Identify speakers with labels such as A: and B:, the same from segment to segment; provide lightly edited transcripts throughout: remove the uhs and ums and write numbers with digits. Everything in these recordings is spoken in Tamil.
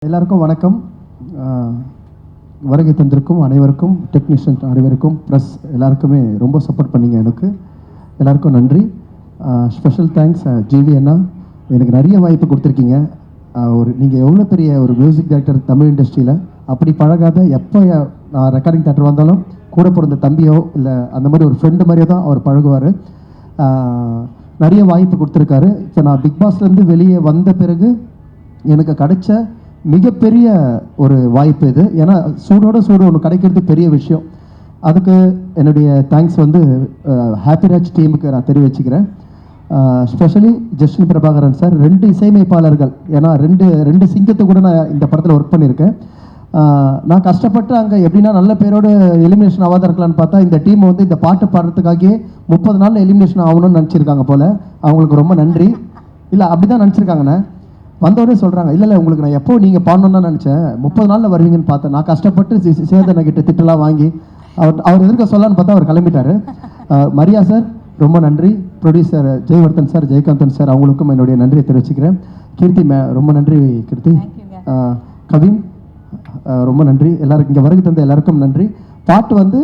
A: எல்லாருக்கும் வணக்கம். வருகை தந்திருக்கும் அனைவருக்கும், டெக்னீஷியன் அனைவருக்கும், ப்ளஸ் எல்லாருக்குமே ரொம்ப சப்போர்ட் பண்ணிங்க. எனக்கு எல்லாருக்கும் நன்றி. ஸ்பெஷல் தேங்க்ஸ் ஜிவி அண்ணா, எனக்கு நிறைய வாய்ப்பு கொடுத்துருக்கீங்க. நீங்கள் எவ்வளோ பெரிய ஒரு மியூசிக் டைரக்டர் தமிழ் இண்டஸ்ட்ரியில், அப்படி பழகாத, எப்போ நான் ரெக்கார்டிங் தேட்டர் வந்தாலும் கூட பிறந்த தம்பியோ இல்லை அந்த மாதிரி ஒரு ஃப்ரெண்டு மாதிரியோ தான் அவர் பழகுவார். நிறைய வாய்ப்பு கொடுத்துருக்காரு. இப்போ நான் பிக் பாஸ்லேருந்து வெளியே வந்த பிறகு எனக்கு கிடைச்ச மிகப்பெரிய ஒரு வாய்ப்பு இது. ஏன்னா சூடோட சூடு ஒன்று கிடைக்கிறது பெரிய விஷயம். அதுக்கு என்னுடைய தேங்க்ஸ் ஹாப்பிராஜ் டீமுக்கு நான் தெரிவிச்சுக்கிறேன். ஸ்பெஷலி ஜஸ்டின் பிரபாகரன் சார், 2 இசையமைப்பாளர்கள். ஏன்னா ரெண்டு சிங்கத்தை கூட நான் இந்த படத்தில் ஒர்க் பண்ணியிருக்கேன். நான் கஷ்டப்பட்டு அங்கே எப்படின்னா நல்ல பேரோடு எலிமினேஷன் ஆகாத இருக்கலான்னு பார்த்தா, இந்த டீம் இந்த பாட்டு பாடுறதுக்காகவே 30 நாளில் எலிமினேஷன் ஆகணும்னு நினச்சிருக்காங்க போல். அவங்களுக்கு ரொம்ப நன்றி. இல்லை அப்படி தான் நினச்சிருக்காங்கண்ணே. வந்தோடனே சொல்கிறாங்க, இல்லை உங்களுக்கு நான் எப்போ நீங்கள் பாடணுன்னு தான் நினச்சேன், 30 நாளில் வருவீங்கன்னு பார்த்தேன். நான் கஷ்டப்பட்டு சேதனை கிட்ட திட்டலாம் வாங்கி அவர் எதிர்க்க சொல்லலான்னு பார்த்தா அவர் கிளம்பிட்டார். மரியா சார் ரொம்ப நன்றி. Producer Jayavardhan sir, Jayakanthan sir, அவங்களுக்கும் என்னுடைய நன்றியை தெரிவிச்சுக்கிறேன். கீர்த்தி ரொம்ப நன்றி கீர்த்தி. கவின் ரொம்ப நன்றி. எல்லாருக்கும் இங்கே வருகை தந்த எல்லாருக்கும் நன்றி. பாட்டு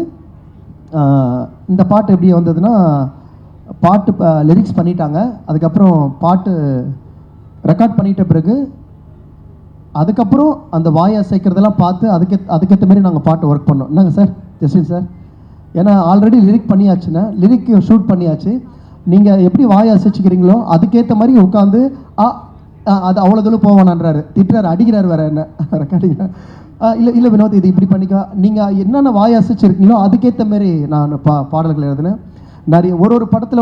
A: இந்த பாட்டு எப்படி வந்ததுன்னா, பாட்டு லிரிக்ஸ் பண்ணிட்டாங்க. அதுக்கப்புறம் பாட்டு ரெக்கார்ட் பண்ணிட்ட பிறகு அதுக்கப்புறம் அந்த வாயை அசைக்கிறதெல்லாம் பார்த்து அதுக்கேற்ற மாதிரி நாங்கள் பாட்டு ஒர்க் பண்ணோம். என்னங்க சார் ஜஸ்டின் சார்? ஏன்னா ஆல்ரெடி லிரிக் பண்ணியாச்சுன்னா, லிரிக் ஷூட் பண்ணியாச்சு. நீங்கள் எப்படி வாயை அசைச்சிக்கிறீங்களோ அதுக்கேற்ற மாதிரி உட்காந்து அது அவ்வளோ தூரம் போவானான்றாரு, திட்டுறாரு, அடிக்கிறார் வேறு என்ன ரெக்கார்டிங்க. இல்லை வினோத், இது இப்படி பண்ணிக்க, நீங்கள் என்னென்ன வாயை அசைச்சிருக்கீங்களோ அதுக்கேற்ற மாரி நான் பாடல்கள் எழுதினேன். நிறைய ஒரு படத்தில்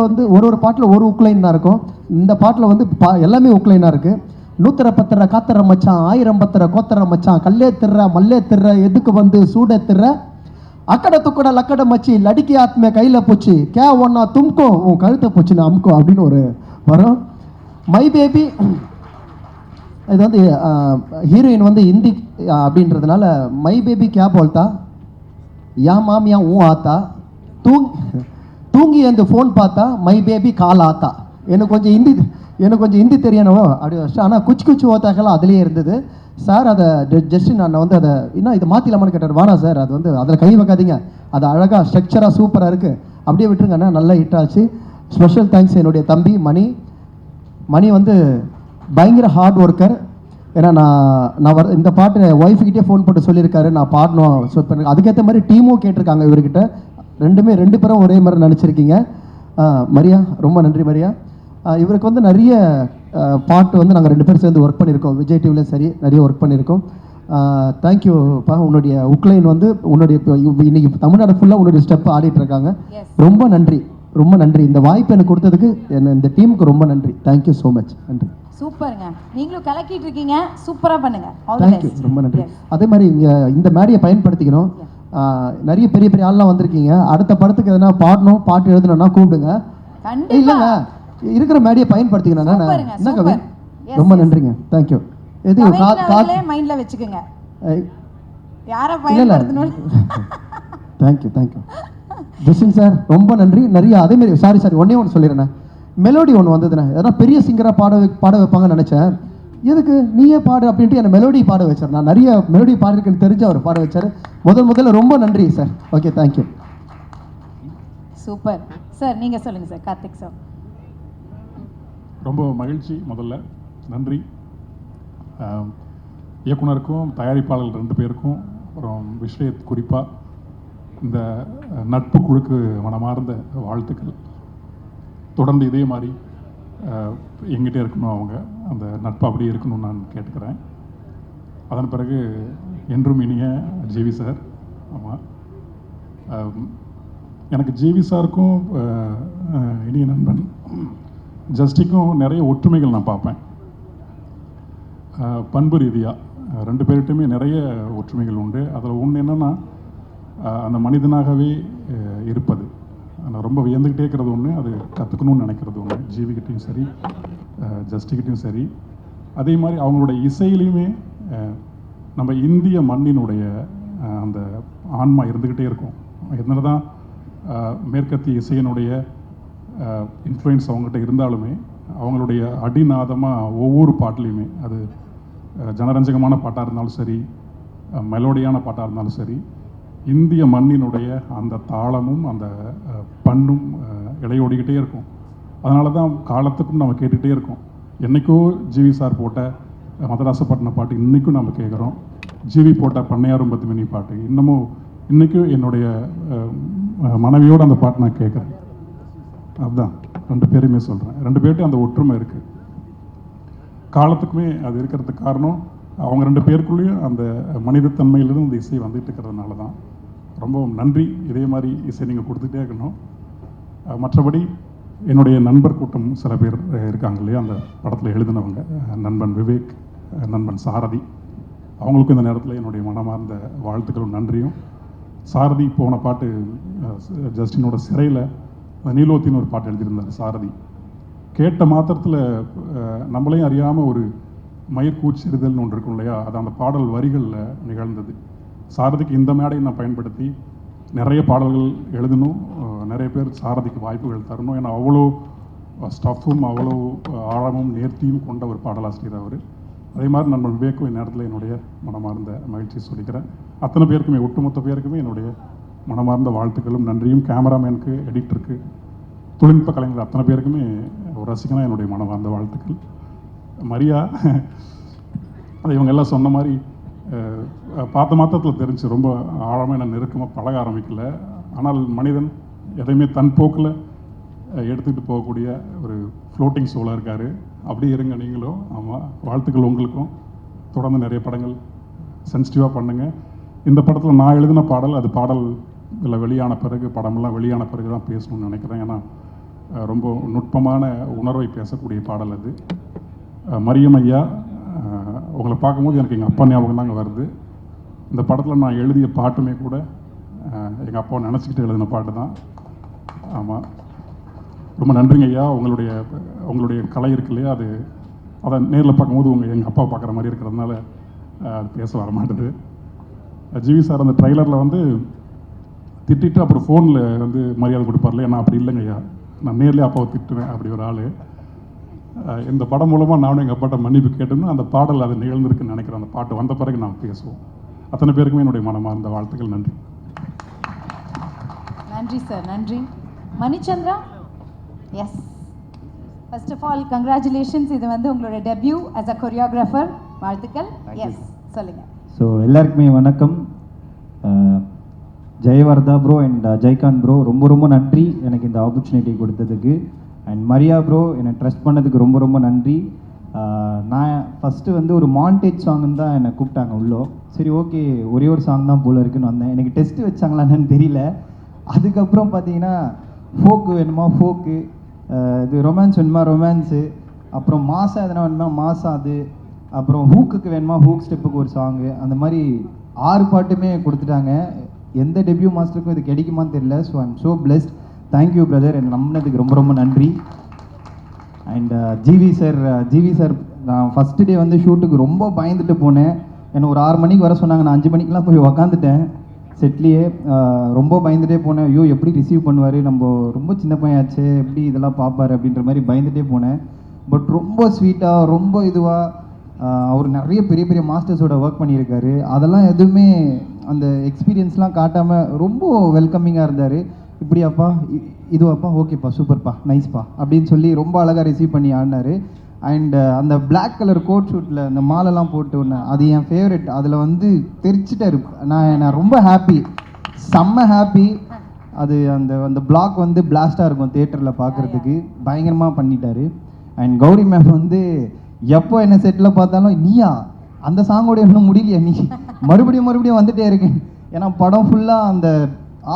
A: ஒரு பாட்டில் ஒரு உக்லைன் தான் இருக்கும். இந்த பாட்டில் எல்லாமே உக்லைனாக இருக்குது. 110 காத்தர மச்சான், 1000 பத்தர கோத்தர மச்சான், கல்லே திர்ற மல்லே திர்ற எதுக்கு சூட திர்ற அக்கடை துக்கட லக்கட மச்சி லடிக்கி ஆத்மே கையில் போச்சு கே ஒன்னா தும்கோ உன் கழுத்தை போச்சுன்னு அமுக்கோ அப்படின்னு ஒரு வரும். மை பேபி இது ஹீரோயின் ஹிந்தி அப்படின்றதுனால மை பேபி கே போல்தா யா மாம் யா ஊ ஆத்தா தூங்கி அந்த ஃபோன் பார்த்தா மை பேபி கால் ஆத்தா. எனக்கு கொஞ்சம் ஹிந்தி தெரியணும் அப்படி வச்சு. ஆனால் குச்சி ஓத்தாக்கெல்லாம் அதுலேயே இருந்தது சார். அதை ஜஸ்டின் நான் அதை இன்னும் இது மாற்றிலாமான்னு கேட்டார். வானா சார், அது அதில் கை வைக்காதீங்க, அது அழகாக ஸ்ட்ரக்சராக சூப்பராக இருக்குது, அப்படியே விட்டுருங்கண்ணா. நல்லா ஹிட் ஆச்சு. ஸ்பெஷல் தேங்க்ஸ் என்னுடைய தம்பி மணி பயங்கர ஹார்ட் ஒர்க்கர். ஏன்னா நான் இந்த பாட்டு ஒய்ஃபுக்கிட்டே ஃபோன் போட்டு சொல்லியிருக்காரு நான் பாடணும். ஸோ இப்போ அதுக்கேற்ற மாதிரி டீமும் கேட்டிருக்காங்க இவர்கிட்ட. 2 பேரும் ஒரே மாதிரி நினச்சிருக்கீங்க. மரியா ரொம்ப நன்றி மரியா. இவருக்கு நிறைய பாட்டு நாங்கள் 2 பேரும் சேர்ந்து ஒர்க் பண்ணியிருக்கோம். விஜய் டிவிலையும் சரி நிறைய ஒர்க் பண்ணியிருக்கோம். தேங்க்யூப்பா. உன்னுடைய உக்லைன் உன்னுடைய இன்னைக்கு தமிழ்நாடு ஃபுல்லாக உன்னுடைய ஸ்டெப் ஆடிட்டு இருக்காங்க. ரொம்ப நன்றி, ரொம்ப நன்றி. இந்த வாய்ப்பு எனக்கு கொடுத்ததுக்கு இந்த டீமுக்கு ரொம்ப நன்றி. Thank you so much. நன்றி.
B: சூப்பருங்க, நீங்களும் கலக்கிட்டு இருக்கீங்க, சூப்பராக பண்ணுங்க.
A: தேங்க்யூ, ரொம்ப நன்றி. அதே மாதிரி இந்த மேடையை பயன்படுத்திக்கணும். நிறைய பெரிய பெரிய ஆள்லாம் வந்திருக்கீங்க. அடுத்த படத்துக்கு எதனா பாடணும், பாட்டு எழுதணும்னா கூப்பிடுங்க. இல்லைங்க, இருக்கிற மேடையை பயன்படுத்திக்கணும். என்ன கவி, ரொம்ப நன்றிங்க. தேங்க்யூ. எது
B: மைண்ட்ல வச்சுக்கோங்க, யாரை
A: பயன்படுத்தணும். தேங்க்யூ ஜஸ்டின் சார், ரொம்ப நன்றி. நிறைய அதே மாதிரி சாரி ஒன்னே ஒன்று சொல்லிடுறேன். மெலோடி ஒன்று வந்ததுண்ணே, எதனா பெரிய சிங்கராக பாட வைப்பாங்கன்னு நினச்சேன். எதுக்கு நீயே பாடு அப்படின்ட்டு என்னை மெலோடி பாட வச்சார். நான் நிறைய மெலோடி பாடிருக்குன்னு தெரிஞ்சு அவர் பாட வச்சார். முதல்ல ரொம்ப நன்றி sir. Okay, thank you.
B: Super sir. நீங்கள் சொல்லுங்கள் சார். கார்த்திக் சார்,
C: ரொம்ப மகிழ்ச்சி. முதல்ல நன்றி இயக்குனருக்கும் தயாரிப்பாளர்கள் 2 பேருக்கும், அப்புறம் விஷயத் குறிப்பாக இந்த நட்பு குழுக்கு மனமார்ந்த வாழ்த்துக்கள். தொடர்ந்து இதே மாதிரி எங்கிட்டே இருக்கணும், அவங்க அந்த நட்பு அப்படியே இருக்கணும்னு நான் கேட்டுக்கிறேன். அதன் பிறகு என்றும் இனிய ஜிவி சார். ஆமாம், எனக்கு ஜிவி சாருக்கும் இனிய நண்பன் ஜஸ்டிக்கும் நிறைய ஒற்றுமைகள் நான் பார்ப்பேன். பண்பு ரீதியாக 2 பேர்கிட்டையுமே நிறைய ஒற்றுமைகள் உண்டு. அதில் ஒன்று என்னென்னா, அந்த மனிதனாகவே இருப்பது. நான் ரொம்ப வியந்துக்கிட்டே இருக்கிறது ஒன்று, அது கற்றுக்கணும்னு நினைக்கிறது ஒன்று. ஜிவிக்கிட்டையும் சரி, ஜஸ்டிக்கிட்டையும் சரி. அதே மாதிரி அவங்களோட இசையிலையுமே நம்ம இந்திய மண்ணினுடைய அந்த ஆன்மா இருந்துக்கிட்டே இருக்கும். என்ன தான் மேற்கத்திய இசையினுடைய இன்ஃப்ளூயன்ஸ் அவங்ககிட்ட இருந்தாலுமே, அவங்களுடைய அடிநாதமாக ஒவ்வொரு பாட்டுலேயுமே அது ஜனரஞ்சகமான பாட்டாக இருந்தாலும் சரி, மெலோடியான பாட்டாக இருந்தாலும் சரி, இந்திய மண்ணினுடைய அந்த தாளமும் அந்த பண்ணும் இடையோடிக்கிட்டே இருக்கும். அதனால தான் காலத்துக்கும் நம்ம கேட்டுகிட்டே இருக்கோம். என்றைக்கோ ஜிவி சார் போட்ட மதராசப்பட்டினம் பாட்டு இன்றைக்கும் நம்ம கேட்குறோம். ஜிவி போட்ட பண்ணையாரும் பத்துமணி பாட்டு இன்றைக்கும் என்னுடைய மனைவியோடு அந்த பாட்டு நான் கேட்குறேன். அதுதான் ரெண்டு பேருமே சொல்கிறேன். ரெண்டு பேர்ட்டும் அந்த ஒற்றுமை இருக்குது. காலத்துக்குமே அது இருக்கிறதுக்கு காரணம் அவங்க ரெண்டு பேருக்குள்ளேயும் அந்த மனிதத்தன்மையிலிருந்து இந்த இசை வந்துட்டு இருக்கிறதுனால தான். ரொம்ப நன்றி. இதே மாதிரி இசை நீங்கள் கொடுத்துட்டே இருக்கணும். மற்றபடி என்னுடைய நண்பர் கூட்டம் சில பேர் இருக்காங்க இல்லையா, அந்த படத்தில் எழுதினவங்க, நண்பன் விவேக், நண்பன் சாரதி, அவங்களுக்கும் இந்த நேரத்தில் என்னுடைய மனமார்ந்த வாழ்த்துக்களும் நன்றியும். சாரதி போன பாட்டு ஜஸ்டினோட சிறையில் நீலோத்தின்னு ஒரு பாட்டு எழுதியிருந்தார் சாரதி. கேட்ட மாத்திரத்தில் நம்மளையும் அறியாமல் ஒரு மயிர்கூச்செறிதல்னு ஒன்று இருக்கும் இல்லையா, அது அந்த பாடல் வரிகளில் நிகழ்ந்தது. சாரதிக்கு இந்த மேடையை நான் பயன்படுத்தி நிறைய பாடல்கள் எழுதணும், நிறைய பேர் சாரதிக்கு வாய்ப்புகள் தரணும். ஏன்னா அவ்வளோ ஸ்டஃப்பும் அவ்வளோ ஆழமும் நேர்த்தியும் கொண்ட ஒரு பாடலாசிரியர் அவர். அதே மாதிரி நண்பன் விவேக்கும் இந்நேரத்தில் என்னுடைய மனமார்ந்த மகிழ்ச்சி சொல்லிக்கிறேன். அத்தனை பேருக்குமே, ஒட்டுமொத்த பேருக்குமே என்னுடைய மனமார்ந்த வாழ்த்துக்களும் நன்றியும். கேமராமேனுக்கு, எடிட்டருக்கு, தொழில்நுட்ப கலைஞர் அத்தனை பேருக்குமே ஒரு ரசிகனாக என்னுடைய மனமார்ந்த வாழ்த்துக்கள். மரியா, அது இவங்க எல்லாம் சொன்ன மாதிரி பார்த்த மாத்திரத்தில் தெரிஞ்சு ரொம்ப ஆழமாக நான் நெருக்கமாக பழக ஆரம்பிக்கல. ஆனால் மனிதன் எதையுமே தன் போக்கில் எடுத்துக்கிட்டு போகக்கூடிய ஒரு ஃப்ளோட்டிங் சோலாக இருக்கார். அப்படி இருங்க நீங்களும். ஆமாம், வாழ்த்துக்கள் உங்களுக்கும். தொடர்ந்து நிறைய படங்கள் சென்சிட்டிவாக பண்ணுங்கள். இந்த படத்தில் நான் எழுதின பாடல், அது பாடல் இல்லை வெளியான பிறகு, படமெல்லாம் வெளியான பிறகு தான் பேசணும்னு நினைக்கிறேன். ஏன்னா ரொம்ப நுட்பமான உணர்வை பேசக்கூடிய பாடல் அது. மரியம் ஐயா, உங்களை பார்க்கும்போது எனக்கு எங்கள் அப்பா ஞாபகம் தாங்க வருது. இந்த படத்தில் நான் எழுதிய பாட்டுமே கூட எங்கள் அப்பாவை நினச்சிக்கிட்டு எழுதின பாட்டு தான். ஆமாம், ரொம்ப நன்றிங்க ஐயா. உங்களுடைய கலை இருக்கு இல்லையா, அதை நேரில் பார்க்கும்போது எங்கள் அப்பா பார்க்குற மாதிரி இருக்கிறதுனால அது பேச வர மாட்டேது. ஜிவி சார் அந்த ட்ரைலரில் வந்து திட்டிட்டு அப்புறம் ஃபோனில் வந்து மரியாதை கொடுப்பார்ல, நான் அப்படி இல்லைங்க ஐயா, நான் நேர்லேயே அப்பாவை திட்டுவேன், அப்படி ஒரு ஆள். இந்த படம் மூலமாக நானும் எங்கள் அப்பாட்ட மன்னிப்பு கேட்டோம்னா அந்த பாடல் அது நிகழ்ந்திருக்குன்னு நினைக்கிறேன். அந்த பாட்டு வந்த பிறகு நாம் பேசுவோம். அத்தனை பேருக்குமே என்னுடைய மனமார்ந்த வாழ்த்துக்கள். நன்றி.
B: நன்றி சார், நன்றி. Manichandra, yes, first of all congratulations. இது வந்து உங்களோட டெபியூ ஆஸ் அ கொரியோகிராஃபர். வாழ்த்துக்கள். எஸ், சொல்லுங்கள்.
D: ஸோ எல்லாருக்குமே வணக்கம். Jayavardha bro and Jayakanth bro, ரொம்ப ரொம்ப நன்றி எனக்கு இந்த ஆப்பர்ச்சுனிட்டி கொடுத்ததுக்கு. அண்ட் மரியா ப்ரோ, என்னை ட்ரஸ்ட் பண்ணதுக்கு ரொம்ப ரொம்ப நன்றி. நான் ஃபஸ்ட்டு வந்து ஒரு மாண்டேஜ் சாங்குன்னு தான் என்னை கூப்பிட்டாங்க உள்ளோ. சரி, ஓகே, ஒரே ஒரு சாங் தான் போல் இருக்குன்னு வந்தேன். எனக்கு டெஸ்ட்டு வச்சாங்களான்னு தெரியல. அதுக்கப்புறம் பார்த்தீங்கன்னா ஃபோக்கு வேணுமா ஃபோக்கு, இது ரொமான்ஸ் வேணுமா ரொமான்ஸு, அப்புறம் மாசம் எதனா வேணுமா மாசம், அது அப்புறம் ஹூக்குக்கு வேணுமா ஹூக் ஸ்டெப்புக்கு ஒரு சாங்கு, அந்த மாதிரி 6 பாட்டுமே கொடுத்துட்டாங்க. எந்த டெபியூ மாஸ்டருக்கும் இது கிடைக்குமான்னு தெரியல. So I am so blessed. Thank you brother, என்னை நம்பினதுக்கு ரொம்ப ரொம்ப நன்றி. அண்ட் ஜிவி சார், நான் ஃபஸ்ட்டு டே வந்து ஷூட்டுக்கு ரொம்ப பயந்துட்டு போனேன். என்னை ஒரு 6 மணிக்கு வர சொன்னாங்க. நான் 5 மணிக்கெலாம் போய் உக்காந்துட்டேன் செட்லேயே. ரொம்ப பயந்துட்டே போனேன். ஐயோ எப்படி ரிசீவ் பண்ணுவார், நம்ம ரொம்ப சின்ன பையனாச்சு, எப்படி இதெல்லாம் பார்ப்பார் அப்படின்ற மாதிரி பயந்துட்டே போனேன். பட் ரொம்ப ஸ்வீட்டாக, ரொம்ப இதுவாக, அவர் நிறைய பெரிய பெரிய மாஸ்டர்ஸோட ஒர்க் பண்ணியிருக்காரு. அதெல்லாம் எதுவுமே அந்த எக்ஸ்பீரியன்ஸ்லாம் காட்டாமல் ரொம்ப வெல்கமிங்காக இருந்தார். இப்படியாப்பா, இதுவாப்பா, ஓகேப்பா, சூப்பர்ப்பா, நைஸ்ப்பா அப்படின்னு சொல்லி ரொம்ப அழகாக ரிசீவ் பண்ணி ஆடினார். அண்ட் அந்த பிளாக் கலர் கோட் ஷூட்டில் அந்த மாலெல்லாம் போட்டு ஒன்று, அது என் ஃபேவரெட். அதில் வந்து தெரிச்சிட்டாரு. நான் ரொம்ப ஹாப்பி, செம்ம ஹாப்பி. அது அந்த பிளாக் வந்து பிளாஸ்டாக இருக்கும் தேட்டரில் பார்க்குறதுக்கு. பயங்கரமாக பண்ணிட்டாரு. அண்ட் கௌரி மேம் வந்து எப்போ என்ன செட்டில் பார்த்தாலும், நீயா அந்த சாங்கோட இன்னும் முடியலையா, நீ மறுபடியும் வந்துட்டே இருக்கேன். ஏன்னா படம் ஃபுல்லாக அந்த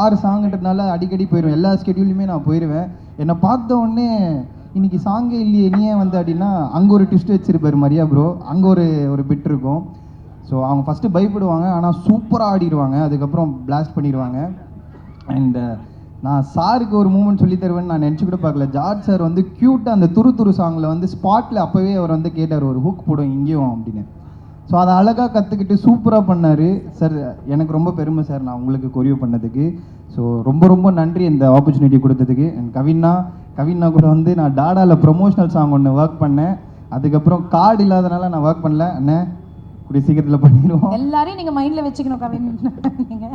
D: 6 சாங்குன்றதுனால அடிக்கடி போயிடுவேன். எல்லா ஸ்கெடியூலுமே நான் போயிடுவேன். என்னை பார்த்த உடனே இன்னைக்கு சாங்கே இல்லையே நீ ஏன் வந்து அப்படின்னா, அங்கே ஒரு ட்விஸ்ட் வச்சிருப்பார் மரியா ப்ரோ, அங்கே ஒரு பிட் இருக்கும். ஸோ அவங்க ஃபஸ்ட்டு பயப்படுவாங்க, ஆனால் சூப்பராக ஆடிடுவாங்க, அதுக்கப்புறம் பிளாஸ்ட் பண்ணிடுவாங்க. அண்ட் நான் சாருக்கு ஒரு மூமெண்ட் சொல்லி தருவேன்னு நான் நினச்சி கூட பார்க்கல. ஜார்ஜ் சார் வந்து க்யூட்டாக அந்த துரு சாங்கில் வந்து ஸ்பாட்டில் அப்போவே அவர் வந்து கேட்டார், ஒரு ஹுக் போடும் இங்கேயும் அப்படின்னு. ஸோ அதை அழகாக கற்றுக்கிட்டு சூப்பராக பண்ணார் சார். எனக்கு ரொம்ப பெருமை சார், நான் உங்களுக்கு கொரியோ பண்ணதுக்கு. ஸோ ரொம்ப ரொம்ப நன்றி இந்த ஆப்பர்ச்சுனிட்டி கொடுத்ததுக்கு. அண்ட் கவின்னா கூட வந்து நான் டாடாவில் ப்ரொமோஷனல் சாங் ஒன்று ஒர்க் பண்ணேன். அதுக்கப்புறம் கார்டு இல்லாதனால நான் ஒர்க் பண்ணல. அண்ணே கூடிய சீக்கிரத்தில் பண்ணிடுவோம்.
B: எல்லாரையும் நீங்க மைண்ட்ல வச்சுக்கணும் கவின். நீங்க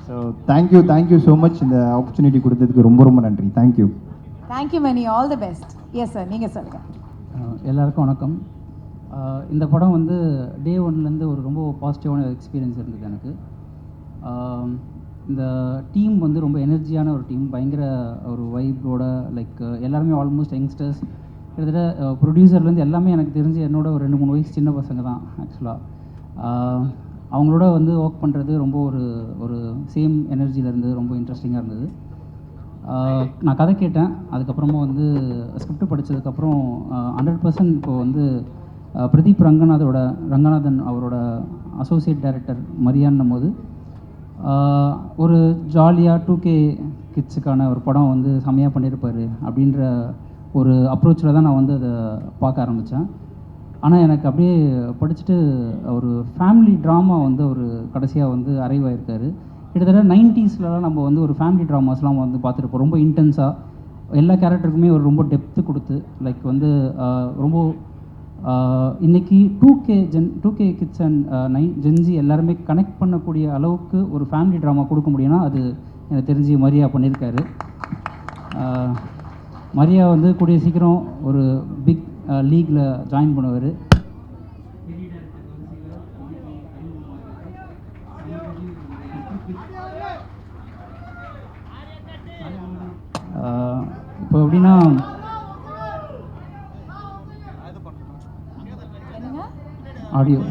D: ஸோ தேங்க்யூ ஸோ மச். இந்த ஆப்பர்ச்சுனிட்டி கொடுத்ததுக்கு ரொம்ப ரொம்ப நன்றி. Thank you.
B: Thank you Mani. All the best. Yes sir, நீங்க சொல்லுங்க.
E: எல்லாருக்கும் வணக்கம். இந்த படம் வந்து டே ஒன்லேருந்து ஒரு ரொம்ப பாசிட்டிவான எக்ஸ்பீரியன்ஸ் இருந்தது எனக்கு. இந்த டீம் வந்து ரொம்ப எனர்ஜியான ஒரு டீம், பயங்கர ஒரு வைப்போட, லைக் எல்லாருமே ஆல்மோஸ்ட் யங்ஸ்டர்ஸ். கிட்டத்தட்ட ப்ரொடியூசர்லேருந்து எல்லாமே எனக்கு தெரிஞ்சு என்னோட ஒரு 2-3 வயசு சின்ன பசங்க தான் ஆக்சுவலாக. அவங்களோட வந்து ஒர்க் பண்ணுறது ரொம்ப ஒரு சேம் எனர்ஜியிலேருந்து ரொம்ப இன்ட்ரெஸ்டிங்காக இருந்தது. நான் கதை கேட்டேன், அதுக்கப்புறமா வந்து ஸ்கிரிப்ட் படித்ததுக்கப்புறம் 100% இப்போது வந்து பிரதீப் ரங்கநாதன் அவரோட அசோசியேட் டைரக்டர் மரியான்னும் போது ஒரு ஜாலியாக 2K கிட்ஸுக்கான ஒரு படம் வந்து செம்மையாக பண்ணியிருப்பார் அப்படின்ற ஒரு அப்ரோச்சில் தான் நான் வந்து அதை பார்க்க ஆரம்பித்தேன். ஆனால் எனக்கு அப்படியே படிச்சுட்டு ஒரு ஃபேமிலி ட்ராமா வந்து ஒரு கடைசியாக வந்து அரைவ் ஆகிருக்காரு. கிட்டத்தட்ட 90ஸ்லாம் நம்ம வந்து ஒரு ஃபேமிலி ட்ராமாஸ்லாம் வந்து பார்த்துருப்போம், ரொம்ப இன்டென்ஸாக எல்லா கேரக்டருக்குமே ஒரு ரொம்ப டெப்த்து கொடுத்து, லைக் வந்து ரொம்ப இன்றைக்கி 2K கிட்ஸ் அண்ட் ஜென்ஸி எல்லாருமே கனெக்ட் பண்ணக்கூடிய அளவுக்கு ஒரு ஃபேமிலி ட்ராமா கொடுக்க முடியும்னா அது எனக்கு தெரிஞ்சு மரியா பண்ணியிருக்காரு. மரியா வந்து கூடிய சீக்கிரம் ஒரு பிக் லீக்கில் ஜாயின் பண்ணுவார். இப்போ எப்படின்னா ஆடியோ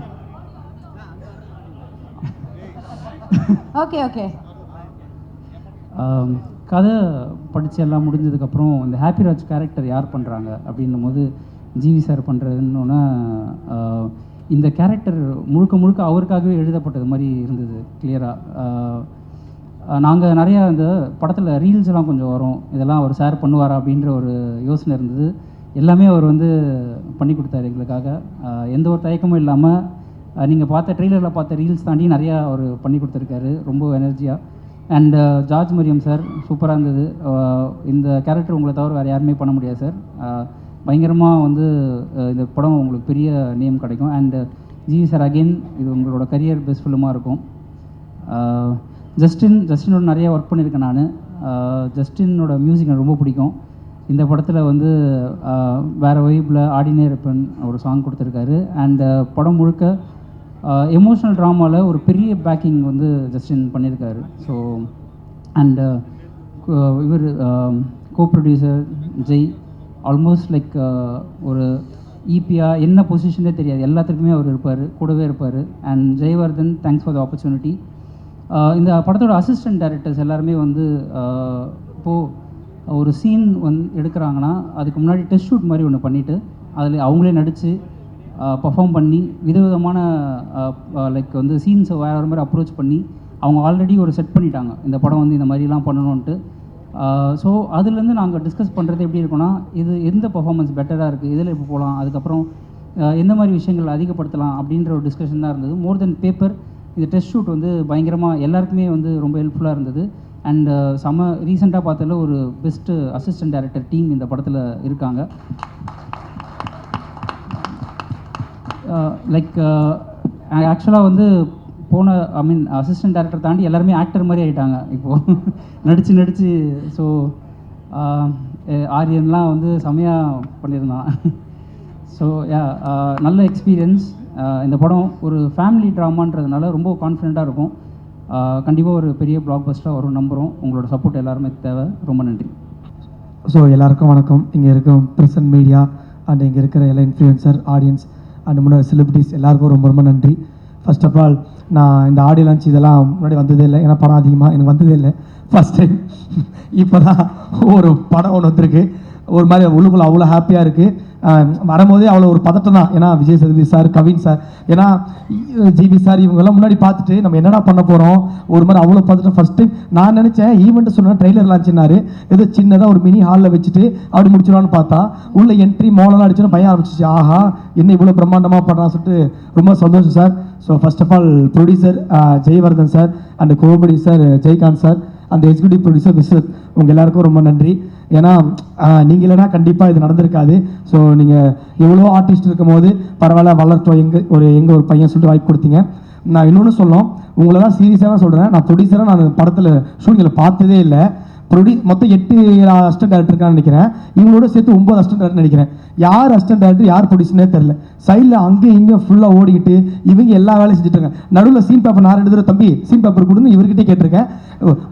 B: ஓகே
E: கதை படித்து எல்லாம் முடிஞ்சதுக்கப்புறம் இந்த ஹாப்பிராஜ் கேரக்டர் யார் பண்ணுறாங்க அப்படின்னும் போது ஜிவி சார் பண்ணுறதுன்னொன்னா இந்த கேரக்டர் முழுக்க அவருக்காகவே எழுதப்பட்டது மாதிரி இருந்தது கிளியராக. நாங்கள் நிறையா இந்த படத்தில் ரீல்ஸ் எல்லாம் கொஞ்சம் வரும், இதெல்லாம் அவர் ஷேர் பண்ணுவாரா அப்படின்ற ஒரு யோசனை இருந்தது. எல்லாமே அவர் வந்து பண்ணி கொடுத்தாரு எங்களுக்காக, எந்த ஒரு தயக்கமும் இல்லாமல். நீங்கள் ட்ரெய்லரில் பார்த்த ரீல்ஸ் தாண்டி நிறையா அவர் பண்ணி கொடுத்துருக்காரு, ரொம்ப எனர்ஜியாக. அண்ட் ஜார்ஜ் மரியம் சார் சூப்பராக இருந்தது. இந்த கேரக்டர் உங்களை தவிர வேறு யாருமே பண்ண முடியாது சார். பயங்கரமாக வந்து இந்த படம் உங்களுக்கு பெரிய நேம் கிடைக்கும். அண்ட் ஜிவி சார் அகெயின் இது உங்களோட கரியர் பெஸ்ட் ஃபிலிமாக இருக்கும். ஜஸ்டினோட நிறையா ஒர்க் பண்ணியிருக்கேன் நான். ஜஸ்டினோட மியூசிக் எனக்கு ரொம்ப பிடிக்கும். இந்த படத்தில் வந்து வேறு வைப்பில் ஆடினே இருப்பேன் ஒரு சாங் கொடுத்துருக்காரு. அண்ட் படம் முழுக்க எமோஷ்னல் ட்ராமாவில் ஒரு பெரிய பேக்கிங் வந்து ஜஸ்டின் பண்ணியிருக்காரு. ஸோ அண்ட் இவர் கோ ப்ரொடியூசர் ஜெய் ஆல்மோஸ்ட் லைக் ஒரு ஈபியாக என்ன பொசிஷனே தெரியாது, எல்லாத்துக்குமே அவர் கூடவே இருப்பார். And Jayewardene, thanks for the opportunity. இந்த படத்தோட அசிஸ்டன்ட் டைரக்டர்ஸ் எல்லாருமே வந்து இப்போது ஒரு சீன் எடுக்கிறாங்கன்னா அதுக்கு முன்னாடி டெஸ்ட் ஷூட் மாதிரி ஒன்று பண்ணிவிட்டு அதில் அவங்களே நடித்து பர்ஃபார்ம் பண்ணி விதவிதமான லைக் வந்து சீன்ஸை வேறு மாதிரி அப்ரோச் பண்ணி அவங்க ஆல்ரெடி ஒரு செட் பண்ணிட்டாங்க, இந்த படம் வந்து இந்த மாதிரிலாம் பண்ணணுன்ட்டு. ஸோ அதுலேருந்து நாங்கள் டிஸ்கஸ் பண்ணுறது எப்படி இருக்குன்னா, இது எந்த பர்ஃபார்மன்ஸ் பெட்டராக இருக்குது, இதில் இப்போ போகலாம், அதுக்கப்புறம் எந்த மாதிரி விஷயங்கள் அதிகப்படுத்தலாம் அப்படின்ற ஒரு டிஸ்கஷன் தான் இருந்தது. மோர் தென் பேப்பர் இந்த டெஸ்ட் ஷூட் வந்து பயங்கரமாக எல்லாருக்குமே வந்து ரொம்ப ஹெல்ப்ஃபுல்லாக இருந்தது. அண்ட் ரீசெண்டாக பார்த்ததில் ஒரு பெஸ்ட்டு அசிஸ்டன்ட் டைரக்டர் டீம் இந்த படத்தில் இருக்காங்க. லைக் ஆக்சுவலாக வந்து அசிஸ்டன்ட் டைரக்டர் தாண்டி எல்லாருமே ஆக்டர் மாதிரி ஆகிட்டாங்க இப்போது நடித்து. ஸோ ஆரியன்லாம் வந்து செமையாக பண்ணியிருந்தான். ஸோ நல்ல எக்ஸ்பீரியன்ஸ். இந்த படம் ஒரு ஃபேமிலி ட்ராமான்றதுனால ரொம்ப கான்ஃபிடெண்ட்டாக இருக்கும். கண்டிப்பாக ஒரு பெரிய பிளாக் பஸ்டராக வரும் நம்புகிறோம். உங்களோட சப்போர்ட் எல்லாருமே தேவை. ரொம்ப நன்றி.
A: ஸோ எல்லாருக்கும் வணக்கம். இங்கே இருக்க ப்ரெசன்ட் மீடியா அண்ட் இங்கே இருக்கிற எல்லா இன்ஃப்ளூயன்சர், ஆடியன்ஸ் அண்ட் முன்னாடி செலிபிரிட்டிஸ் எல்லாருக்கும் ரொம்ப ரொம்ப நன்றி. ஃபர்ஸ்ட் ஆஃப் ஆல் நான் இந்த ஆடியோ லான்ச் இதெல்லாம் முன்னாடி வந்ததே இல்லை, ஏன்னா படம் அதிகமாக எனக்கு வந்ததே இல்லை, ஃபஸ்ட் டைம். இப்போ தான் ஒரு படம் ஒன்று வந்திருக்கு, ஒரு மாதிரி உள்ளுக்குள்ள அவ்வளோ ஹாப்பியாக இருக்குது. வரும்போதே அவ்வளோ ஒரு பதட்டம் தான், ஏன்னா விஜய் சேதுபதி சார், கவின் சார், ஏன்னா ஜிபி சார் இவங்கெல்லாம் முன்னாடி பார்த்துட்டு நம்ம என்னடா பண்ண போகிறோம், ஒரு மாதிரி அவ்வளோ பதட்டம். ஃபஸ்ட் டைம் நான் நினச்சேன் ஈவெண்ட்டு சொன்னால் ட்ரெய்லர் லான்ச்சுனாரு, ஏதோ சின்னதாக ஒரு மினி ஹாலில் வச்சுட்டு அப்படி முடிச்சிடலான்னு பார்த்தா உள்ள என்ட்ரி மோளெல்லாம் அடிச்சோன்னா பையன் ஆரம்பிச்சிச்சு, ஆஹா என்ன இவ்வளோ பிரம்மாண்டமாக பண்ணுறான்னு சொல்லிட்டு ரொம்ப சந்தோஷம் சார். So first of all producer Jayavardhan sir and கோபடி சார், ஜெயகாந்த் சார், அந்த எக்ஸிக்யூட்டிவ் ப்ரொடியூசர் விஸ்வத், உங்கள் எல்லாருக்கும் ரொம்ப நன்றி.
F: ஏன்னா நீங்கள் இல்லைனா கண்டிப்பாக இது நடந்திருக்காது. ஸோ நீங்கள் எவ்வளோ ஆர்டிஸ்ட் இருக்கும் போது பரவாயில்ல வளர்த்தோம் எங்கள் ஒரு பையன் சொல்லிட்டு வாய்ப்பு கொடுத்தீங்க. நான் இன்னொன்று சொல்லணும், உங்களை தான் சீரியஸாக சொல்கிறேன், நான் ப்ரொடியூசராக நான் படத்தில் ஷூட்டிங்கில் பார்த்ததே இல்லை. மொத்தம் 8 அசிஸ்டன்ட் டேரக்டர் இருக்கான்னு நினைக்கிறேன், இவங்களோட சேர்த்து 9 அசிஸ்டன்ட் டேரக்டர் நினைக்கிறேன். யார் அசிஸ்டன்ட் டேரக்டர் யார் ப்ரொடியூசர்னே தெரில. சைடில் அங்கேயும் இங்கே ஃபுல்லாக ஓடிக்கிட்டு இவங்க எல்லா வேலையும் செஞ்சுட்டாங்க. நடுவில் சீன் பேப்பர் நான் 2 தடவை தம்பி சீன் பேப்பர் கொடுன்னு இவர்கிட்டே கேட்டிருக்கேன்.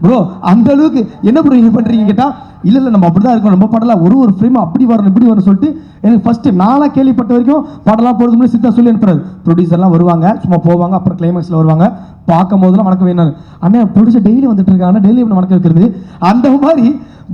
F: ப்ரோ அந்த அளவுக்கு என்ன ப்ரோ இது பண்ணுறீங்க கேட்டால், இல்லை நம்ம அப்படி தான் இருக்கோம், நம்ம படலாம் ஒரு ஃப்ரேம் அப்படி வரணும் இப்படி வரணும் சொல்லிட்டு எனக்கு ஃபஸ்ட்டு நானாக கேள்விப்பட்ட வரைக்கும் படம்லாம் போகிறது முன்னாடி சித்தா சொல்லி அனுப்புறாரு. ப்ரொடியூசர்லாம் வருவாங்க, சும்மா போவாங்க, அப்புறம் கிளைமேக்ஸில் வருவாங்க, பார்க்கும் போதெல்லாம் வணக்கம் வேணும். அண்ணன் ப்ரொடியூசர் டெய்லி வந்துட்டு இருக்காங்க, டெய்லி எப்படி வணக்கம் வைக்கிறது, அந்த மாதிரி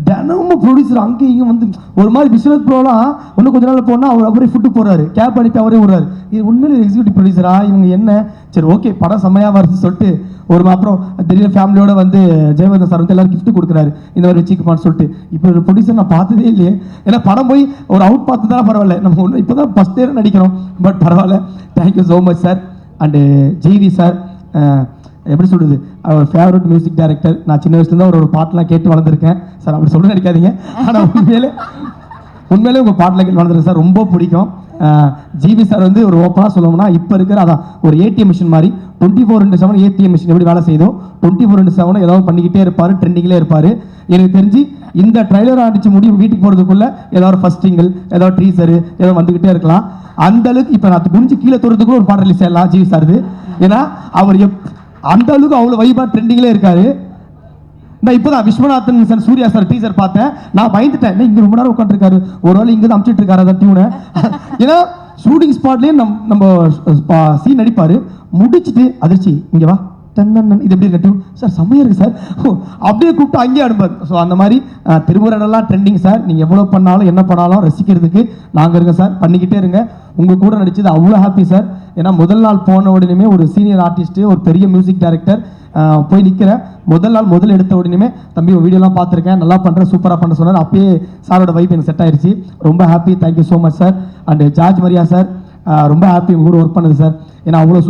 F: தினமும் ப்ரொடியூசர் அங்கேயும் இங்கே வந்து ஒரு மாதிரி விஸ்வநாத் ப்ரோலாம் இன்னும் கொஞ்ச நாள் போனால் அவர் அவரே ஃபுட்டு போடுறாரு, கேப் அனுப்பி அவரே விடுறாரு. இது உண்மையிலே எக்ஸிக்யூட்டிவ் ப்ரொடியூசரா இவங்க என்ன? சரி ஓகே படம் செம்மையாக வருதுன்னு சொல்லிட்டு ஒரு அப்புறம் திடீர்னு ஃபேமிலியோட வந்து ஜெயவர்தன் சார் வந்து எல்லாரும் கிஃப்ட் கொடுக்குறாரு, இந்த மாதிரி வச்சுக்குப்பான்னு சொல்லிட்டு. இப்போ ஒரு ப்ரொடியூசர் நான் பார்த்ததே இல்லையே. ஏன்னா படம் போய் ஒரு அவுட் பார்த்து தான் பரவாயில்ல, நம்ம ஒன்று இப்போ தான் ஃபஸ்ட் இயர் நடிக்கிறோம், பட் பரவாயில்ல. Thank you so much sir. And GV sir எப்படி சொல்கிறது, அவர் ஃபேவரட் மியூசிக் டைரக்டர். நான் சின்ன வயசுலேருந்து ஒரு பாட்டெலாம் கேட்டு வளர்ந்துருக்கேன் சார், அப்படி சொல்ல நினைக்காதீங்க. ஆனால் உண்மையிலே உங்கள் பாட்டெலாம் கேட்டு வளர்ந்துருக்கேன் சார், ரொம்ப பிடிக்கும். ஜிவி சார் வந்து ஒரு ஓப்பனாக சொல்லணும்னா இப்போ இருக்கிற அதான் ஒரு ஏடிஎம் மிஷின் மாதிரி 24/7 ஏடிஎம் மிஷின் எப்படி வேலை செய்தோ 24/7 ஏதாவது பண்ணிக்கிட்டே இருப்பார், ட்ரெண்டிங்கிலே இருப்பார். எனக்கு தெரிஞ்சு இந்த ட்ரைலர் அடிச்சு முடியும் வீட்டுக்கு போகிறதுக்குள்ளே ஏதாவது ஃபர்ஸ்ட் சிங்கிள் ஏதாவது ட்ரீசரு ஏதாவது வந்துக்கிட்டே இருக்கலாம். அந்த அளவுக்கு இப்போ நான் குடிஞ்சு கீழே தோறதுக்குள்ள ஒரு பாட்டு ரிலீஸ் ஆகலாம் ஜிவி சார். ஏன்னா அவர் அந்த அளவுக்கு அவ்வளோ வைபா ட்ரெண்டிங்லே இருக்காரு. நான் இப்போதான் Viswanathan sir Suriya sir teaser பார்த்தேன், நான் பயந்துட்டேன், இங்கே ரொம்ப நேரம் உட்காந்துருக்காரு, ஒரு வேளை இங்கே தான் அமுச்சிட்டு இருக்காரு அந்த டியூனை. ஏன்னா ஷூட்டிங் ஸ்பாட்லேயே நம்ம சீன் நடிப்பார், முடிச்சுட்டு அதிர்ச்சி இங்கே வா தன்னன் இது எப்படி இருக்கு சார், செம்மையாக இருக்குது சார், அப்படியே கூப்பிட்டு அங்கேயே அனுப்பார். ஸோ அந்த மாதிரி திருமுறையெல்லாம் ட்ரெண்டிங் சார். நீங்கள் எவ்வளோ பண்ணாலும் என்ன பண்ணாலும் ரசிக்கிறதுக்கு நாங்கள் இருக்கோம் சார், பண்ணிக்கிட்டே இருங்க. உங்கள் கூட நடிச்சது அவ்வளோ ஹாப்பி சார். ஏன்னா முதல் நாள் போன உடனே ஒரு சீனியர் ஆர்டிஸ்ட்டு ஒரு பெரிய மியூசிக் டைரக்டர் போய் நிற்கிறேன். முதல் எடுத்த உடனே தம்பி வீடியோலாம் பார்த்துருக்கேன், நல்லா பண்ணுறேன், சூப்பராக பண்ண சொன்னார். அப்பயே சாரோட வைப் எனக்கு செட் ஆயிடுச்சு, ரொம்ப happy. Thank you so much sir. And George Maria sir ரொம்ப ஹாப்பி உங்க கூட ஒர்க் பண்ணுது சார். ஏன்னா அவ்வளோ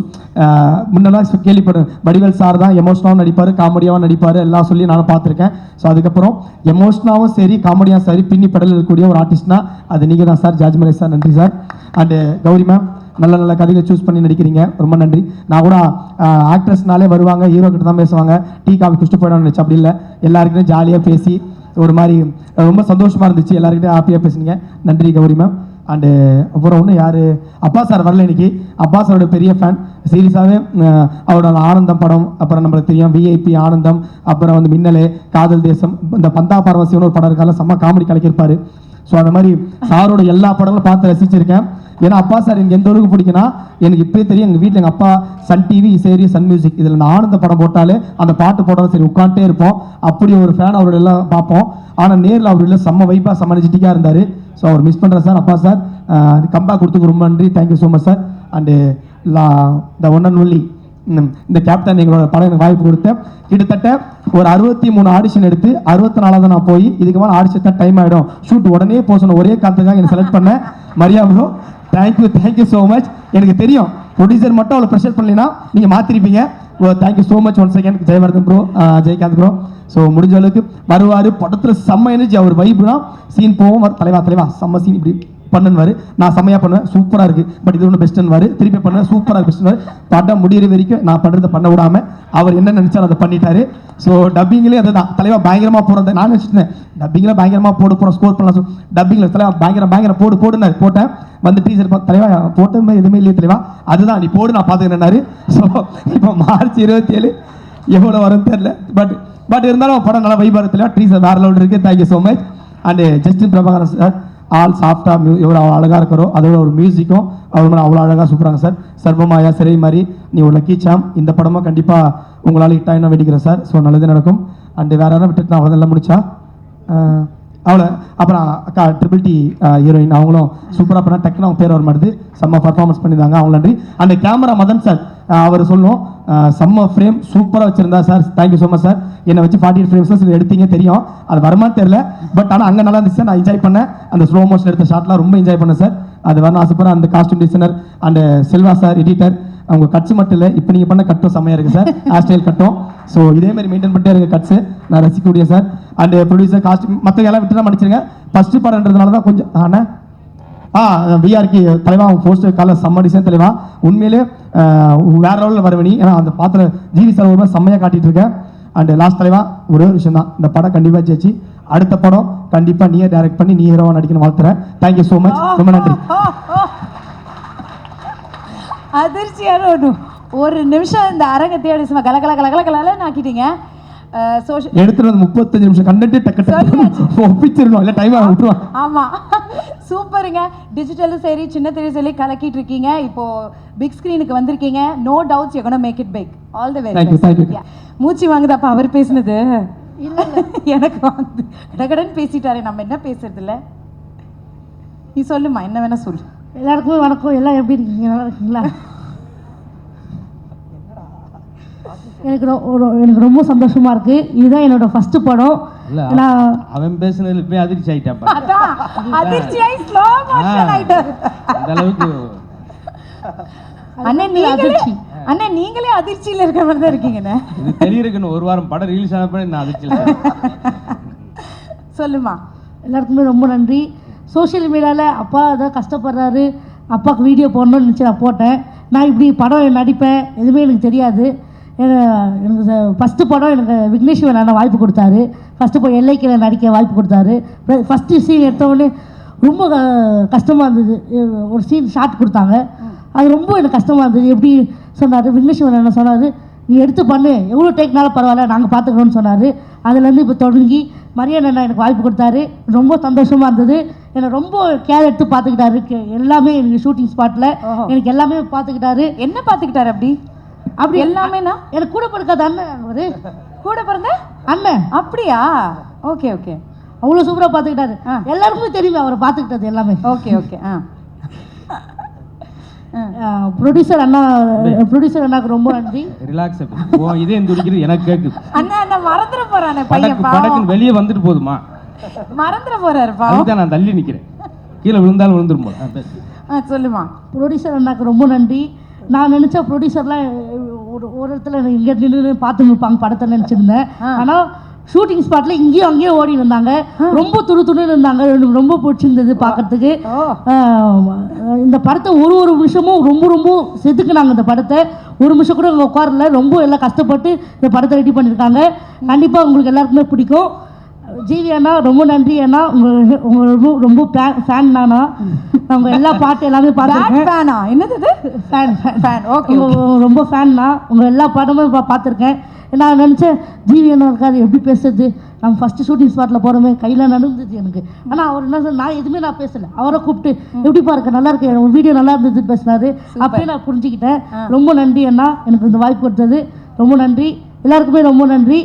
F: முன்னெல்லாம் கேள்விப்படுறேன், வடிவேல் சார் தான் எமோஷனாகவும் நடிப்பார், காமெடியாகவும் நடிப்பார், எல்லாம் சொல்லி நானும் பார்த்துருக்கேன். ஸோ அதுக்கப்புறம் எமோஷனாகவும் சரி காமெடியாக சரி பின்னி படல் இருக்கக்கூடிய ஒரு ஆர்டிஸ்ட்னா அது நீங்கள் தான் சார், ஜார்ஜ் மரியா சார். நன்றி சார். அண்டு கௌரி மேம் நல்ல நல்ல கதைகளை சூஸ் பண்ணி நடிக்கிறீங்க, ரொம்ப நன்றி. நான் கூட ஆக்ட்ரஸ்னாலே வருவாங்க, ஹீரோ கிட்ட தான் பேசுவாங்க, டீ காஃபி குடிச்சிட்டு போயிடணும்னு நினச்சி, அப்படி இல்லை, எல்லாருக்கிட்டையும் ஜாலியாக பேசி ஒரு மாதிரி ரொம்ப சந்தோஷமாக இருந்துச்சு, எல்லாருக்கிட்டையும் ஹாப்பியாக பேசுனீங்க. நன்றி கௌரி மேம். அண்டு அப்புறம் ஒன்று யார் அப்பா சார் வரல இன்னைக்கு. அப்பா சாரோட பெரிய ஃபேன், சீரியஸாகவே அவரோட ஆனந்தம் படம், அப்புறம் நம்மளுக்கு தெரியும் விஐபி ஆனந்தம், அப்புறம் வந்து மின்னலே, காதல் தேசம், இந்த பந்தா பரவசியம்னு ஒரு படம் இருக்கால, செம்ம காமெடி கலக்கியிருப்பார். ஸோ அந்த மாதிரி சாரோட எல்லா படங்களும் பார்த்து ரசிச்சிருக்கேன். ஏன்னா அப்பா சார் எனக்கு எந்த அளவுக்கு பிடிக்குன்னா, எனக்கு இப்போயே தெரியும், எங்கள் வீட்டில் எங்கள் அப்பா சன் டிவி சரி சன் மியூசிக் இதில் நான் ஆனந்த படம் போட்டாலே அந்த பாட்டு போட்டாலும் சரி உட்காந்துட்டே இருப்போம். அப்படி ஒரு ஃபேன் அவரோட எல்லாம் பார்ப்போம். ஆனால் நேரில் அவர் இல்லை செம்ம வைப்பாக செம்ம எனர்ஜெட்டிக்காக இருந்தார். ஸோ அவர் மிஸ் பண்ணுறேன் சார். அப்பா சார் கம்பேக் கொடுத்துக்கு ரொம்ப நன்றி, thank you so much sir. And the one and only இந்த கேப்டன் எங்களோட படம் எனக்கு வாய்ப்பு கொடுத்தேன். கிட்டத்தட்ட ஒரு 63 ஆடிஷன் எடுத்து 64 தான் நான் போய் இதுக்கு மேலே ஆடிஷன் தான் டைம் ஆகிடும், ஷூட் உடனே போக சொன்ன ஒரே காரணத்துக்காக எனக்கு செலக்ட் பண்ணேன். Maria bro thank you so much. எனக்கு தெரியும் ப்ரொடியூசர் மட்டும் அவ்வளோ ப்ரெஷர் பண்ணலைன்னா நீங்கள் மாற்றிருப்பீங்க. Thank you so much one second. Jayavardhan bro, Jayakanth bro. So முடிஞ்ச அளவுக்கு வருவார், படத்தில் செம்ம எனர்ஜி, அவர் வைப்புனா சீன் போவோம், தலைவா செம்ம சீன் இப்படி பண்ணுவார், நான் செம்மையாக பண்ணுவேன், சூப்பராக இருக்குது, பட் இது ஒன்று பெஸ்ட்டுன்னு திருப்பி பண்ணுவேன், சூப்பராக பெஸ்ட்டுன்னு படம் முடிகிற வரைக்கும் நான் பண்ணுறதை பண்ண விடாமல் அவர் என்ன நினச்சாலும் அதை பண்ணிட்டாரு. ஸோ டப்பிங்லேயே அதுதான் தலைவா பயங்கரமாக போடுறது நான் நினச்சிட்டேன், டப்பிங்கில் பயங்கரமாக போகிறோம் ஸ்கோர் பண்ணலாம், டப்பிங்கில் தலைவா பயங்கரம் போடுனாரு, போட்டேன். வந்து டீச்சர் தலைவா போட்ட மாதிரி எதுவுமே இல்லையே தலைவா, அதுதான் நீ போடு நான் பார்த்துக்கிறேன்னாரு. ஸோ இப்போ மார்ச் 27 எவ்வளோ வரும்னு தெரியல, பட் இருந்தாலும் படம் நல்லா வைபாக தெரியல, டீச்சர் வேறு லெவல் இருக்குது. Thank you so much. And Justin Prabhakaran sir all சாஃப்டாக எவ்வளோ அழகாக இருக்கிறோ அதோட ஒரு மியூசிக்கும் அவர் அவ்வளோ அழகாக சூப்பராங்க சார். சர்வமாயா சிறை மாதிரி நீ ஒரு லக்கி சாம், இந்த படமாக கண்டிப்பாக உங்களால் ஹிட் ஆகி நான் வேண்டிக்கிறேன் சார். ஸோ நல்லது நடக்கும். அண்டு வேறு யாரும் விட்டுட்டு நான் அவ்வளோ நல்லா முடிச்சா அவ்வளோ. அப்புறம் அக்கா ட்ரிபிள் டி ஹீரோயின் அவங்களும் சூப்பராக பண்ணால் டக்குன்னு அவங்க பேர் வர மாட்டுது, செம்ம பர்ஃபார்மன்ஸ் பண்ணியிருந்தாங்க, அவங்க நன்றி. அந்த கேமரா மதன் சார் அவர் சொல்லணும் செம்ம ஃப்ரேம் சூப்பராக வச்சுருந்தா sir, thank you so much sir. என்னை வச்சு 48 ஃப்ரேம்ஸில் சில எடுத்தீங்க தெரியும், அது வருமானு தெரியல, பட் ஆனால் அங்கே நல்லா இருந்துச்சு, நான் என்ஜாய் பண்ணேன். அந்த ஸ்லோ மோஷன் எடுத்த ஷாட்லாம் ரொம்ப என்ஜாய் பண்ணேன் சார், அது வரணும் ஆசைப்படுறேன். அந்த costume designer and Selva sir editor அவங்க கட்ஸ் மட்டும் இல்லை, இப்போ நீங்கள் பண்ண கட்டும் செம்மையாக இருக்குது சார். ஹேர் ஸ்டைல் கட்டும். ஸோ இதே மாதிரி மெயின்டைன் பண்ணிட்டே இருக்க கட்ஸு நான் ரசிக்கக்கூடிய சார். அண்ட் ப்ரொடியூசர் காஸ்ட் மற்ற எல்லாம் விட்டு தான் மன்னிச்சிருங்க. ஃபஸ்ட்டு படம்ன்றதுனால தான் கொஞ்சம் அண்ணா விஆர்கே தலைவா அவன் போஸ்டர் கால செம்ம டிசைன் தலைவா. உண்மையிலே வேற லெவலில் வருவனி. ஏன்னா அந்த பாத்திர ஜிவி சார் ஒரு செம்மையாக காட்டிட்டு இருக்கேன். அண்ட் லாஸ்ட் தலைவா ஒரே ஒரு விஷயம் தான், இந்த படம் கண்டிப்பாக ஜெயிச்சு அடுத்த படம் கண்டிப்பாக நீயே டைரக்ட் பண்ணி நீ ஹீரோவாக நடிக்கணும் வாழ்த்துறேன். தேங்க்யூ ஸோ மச், ரொம்ப நன்றி.
B: அதிர்ச்சியான ஒரு நிமிஷம் இந்த அரங்கத்தையோட சும்மா கலகல கலகல கலன்னு ஆக்கிட்டீங்க.
F: எடுத்துட்டு வந்து 35 நிமிஷம் கண்டென்ட் டக்கு ஒப்பிச்சிடணும், இல்லை டைம் விட்டுருவான்.
B: ஆமா, சூப்பருங்க. டிஜிட்டலும் சரி சின்ன திரையும் சரி கலக்கிட்டு இருக்கீங்க. இப்போ பிக் ஸ்கிரீனுக்கு வந்திருக்கீங்க. No doubts you gonna make it big. All the very best. மூச்சு வாங்குதாப்பா அவர் பேசுனது? இல்ல எனக்கு வந்து கடகடன் பேசிட்டாரே, நம்ம என்ன பேசுறது இல்ல. நீ சொல்லுமா, என்ன வேணா சொல்லு.
G: எல்லாருக்குமே வணக்கம். எல்லாம் எப்படி இருக்கீங்க? நல்லா இருக்கீங்களா? எனக்கு ரொம்ப சந்தோஷமா இருக்கு. இதுதான் என்னோட ஃபர்ஸ்ட் படம்.
H: அவன் பேசுனதுல போய் அதிர்ச்சி ஆயிட்டாப்பா.
B: அதிர்ச்சி ஆயி ஸ்லோ மோஷன் ஆயிட்டாரு.
H: அந்த அளவுக்கு
B: அண்ணே நீங்களே அதிர்ச்சியில இருக்கிற மாதிரி தான் இருக்கீங்கண்ணே.
H: இது தெரியிருக்குன்னு ஒரு வாரம் படம் ரிலீஸ் ஆனப்ப நான் அதிர்ச்சியில்
B: சொல்லுமா.
G: எல்லாருக்குமே ரொம்ப நன்றி. சோஷியல் மீடியாவில் அப்பா தான் கஷ்டப்படுறாரு, அப்பாவுக்கு வீடியோ போடணும்னு நினச்சி நான் போட்டேன். நான் இப்படி படம் நடிப்பேன் எதுவுமே எனக்கு தெரியாது. எனக்கு ஃபஸ்ட்டு படம் எனக்கு விக்னேஸ்வரன் அண்ணா வாய்ப்பு கொடுத்தாரு. ஃபஸ்ட்டு படம் எல்லைக்கு நடிக்க வாய்ப்பு கொடுத்தாரு. ஃபஸ்ட்டு சீன் எடுத்தவொடனே ரொம்ப கஷ்டமாக இருந்தது. ஒரு சீன் ஷார்ட் கொடுத்தாங்க, அது ரொம்ப எனக்கு கஷ்டமாக இருந்தது. எப்படி சொன்னார் விக்னேஸ்வரன் அண்ணா சொன்னார், நீ எடுத்து பண்ணு, எவ்வளோ டேக்னாலும் பரவாயில்ல நாங்கள் பார்த்துக்கணும்னு சொன்னார். அதுலேருந்து இப்போ தொடங்கி மரியாதை அண்ணா எனக்கு வாய்ப்பு கொடுத்தாரு. ரொம்ப சந்தோஷமாக இருந்தது. என்னை ரொம்ப கேர் எடுத்து பார்த்துக்கிட்டாரு. எல்லாமே எனக்கு ஷூட்டிங் ஸ்பாட்டில் எனக்கு எல்லாமே பார்த்துக்கிட்டாரு.
B: என்ன பார்த்துக்கிட்டாரு? அப்படி எல்லாமேனா?
G: எனக்கு கூட பிறக்காத அண்ணன், ஒரு
B: கூட பிறந்த
G: அண்ணன்.
B: அப்படியா? Okay okay.
G: அவ்வளோ சூப்பராக பார்த்துக்கிட்டாரு. எல்லாருக்குமே தெரியுமே அவரை பார்த்துக்கிட்டது எல்லாமே.
B: Okay okay.
G: ப்ரொடியூசர் அண்ணாக்கு ரொம்ப நன்றி.
H: ரிலாக்ஸ் இதே துடிக்கிறது எனக்கு கேட்குது.
B: அண்ணா அண்ணா மறந்துட போறானே பையன்,
H: படக்குன்னு வெளியே வந்துட்டு போதுமா,
B: மறந்துட போறாரு.
H: அதுதான் நான் தள்ளி நிற்கிறேன், கீழே விழுந்தாலும் விழுந்துரும் போல.
B: சொல்லுமா.
G: ப்ரொடியூசர் அண்ணாக்கு ரொம்ப நன்றி. நான் நினச்சா ப்ரொடியூசர்லாம் ஒரு இடத்துல இங்கே நின்று பார்த்து நிற்பாங்க படத்தை நினச்சிருந்தேன். ஆனால் ஷூட்டிங் ஸ்பாட்டில் இங்கேயும் அங்கேயும் ஓடி இருந்தாங்க. ரொம்ப துணுன்னு இருந்தாங்க. எனக்கு ரொம்ப பிடிச்சிருந்தது பார்க்கறதுக்கு. இந்த படத்தை ஒரு நிமிஷமும் ரொம்ப ரொம்ப செதுக்குனாங்க. இந்த படத்தை ஒரு நிமிஷம் கூட இங்கே உட்காரல. ரொம்ப எல்லாம் கஷ்டப்பட்டு இந்த படத்தை ரெடி பண்ணியிருக்காங்க. கண்டிப்பாக உங்களுக்கு எல்லாருக்குமே பிடிக்கும். ஜிவி அண்ணா ரொம்ப நன்றி அண்ணா. உங்களுக்கு ரொம்ப ஃபேன் நானா. அவங்க எல்லா பாட்டு எல்லாமே பார்த்துருக்கேன்.
B: என்னது ஃபேன்? ஓகே,
G: ரொம்ப ஃபேன் தான். உங்கள் எல்லா பாட்டுமே பார்த்துருக்கேன். நான் நினச்சேன் ஜிவி அண்ணா இருக்காது எப்படி பேசுறது, நம்ம ஃபஸ்ட்டு ஷூட்டிங் ஸ்பாட்டில் போகிறோமே கையில் நடந்துச்சு எனக்கு. ஆனால் அவர் என்ன சொன்ன, நான் எதுவுமே நான் பேசலை. அவரை கூப்பிட்டு எப்படிப்பா இருக்க, நல்லா இருக்கு, உங்கள் வீடியோ நல்லா இருந்தது பேசினாரு. அப்படியே நான் புரிஞ்சுக்கிட்டேன். ரொம்ப நன்றி அண்ணா, எனக்கு இந்த வாய்ப்பு கொடுத்தது ரொம்ப நன்றி. எல்லாருக்குமே ரொம்ப நன்றி.